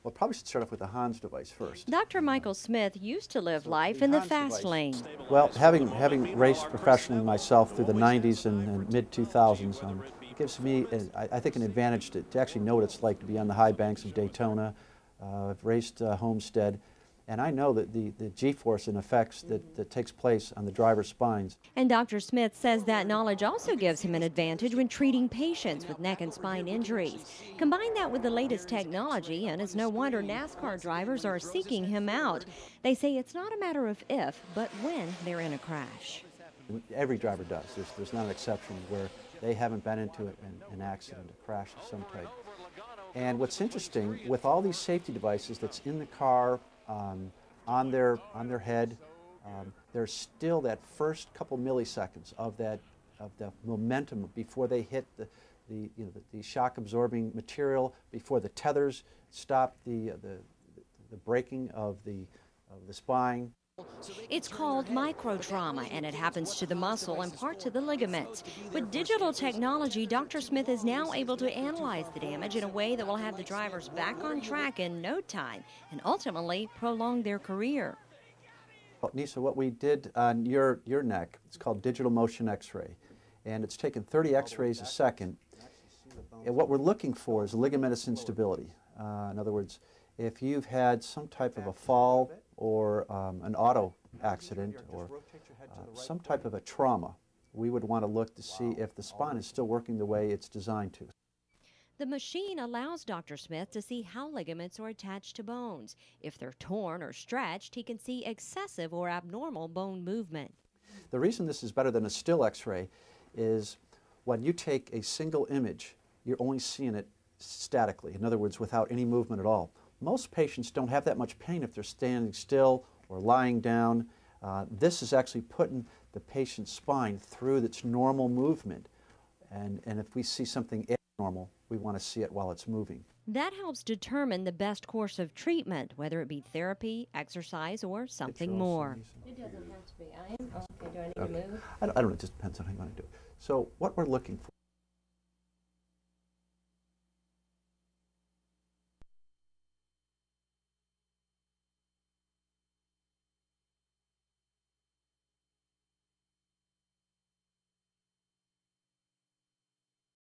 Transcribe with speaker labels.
Speaker 1: Well, probably should start off with the Hans device first.
Speaker 2: Dr. Michael Smith used to live life in the fast lane.
Speaker 1: Well, having raced professionally myself through the 90s and mid-2000s, it gives me, I think, an advantage to actually know what it's like to be on the high banks of Daytona. I've raced Homestead, and I know that the G-force and effects that takes place on the driver's spines.
Speaker 2: And Dr. Smith says that knowledge also gives him an advantage when treating patients with neck and spine injuries. Combine that with the latest technology, and it's no wonder NASCAR drivers are seeking him out. They say it's not a matter of if, but when they're in a crash.
Speaker 1: Every driver does. There's not an exception where they haven't been into an accident, a crash of some type. And what's interesting, with all these safety devices that's in the car, on their head, there's still that first couple milliseconds of the momentum before they hit the shock absorbing material, before the tethers stop the breaking of the spine.
Speaker 2: It's called microtrauma, and it happens to the muscle and parts of the ligaments. With digital technology, Dr. Smith is now able to analyze the damage in a way that will have the drivers back on track in no time and ultimately prolong their career.
Speaker 1: Well, Neysa, what we did on your neck, it's called Digital Motion X-ray, and it's taken 30 X-rays a second. And what we're looking for is ligamentous instability. In other words, if you've had some type of a fall or an auto accident or some type of a trauma, we would want to look to see if the spine is still working the way it's designed to.
Speaker 2: The machine allows Dr. Smith to see how ligaments are attached to bones. If they're torn or stretched, he can see excessive or abnormal bone movement.
Speaker 1: The reason this is better than a still X-ray is when you take a single image, you're only seeing it statically, in other words, without any movement at all. Most patients don't have that much pain if they're standing still or lying down. This is actually putting the patient's spine through its normal movement. And if we see something abnormal, we want to see it while it's moving.
Speaker 2: That helps determine the best course of treatment, whether it be therapy, exercise, or something more.
Speaker 3: It doesn't have to be. I am okay. Do I need to move?
Speaker 1: I don't know. It just depends on how you want to do it. So what we're looking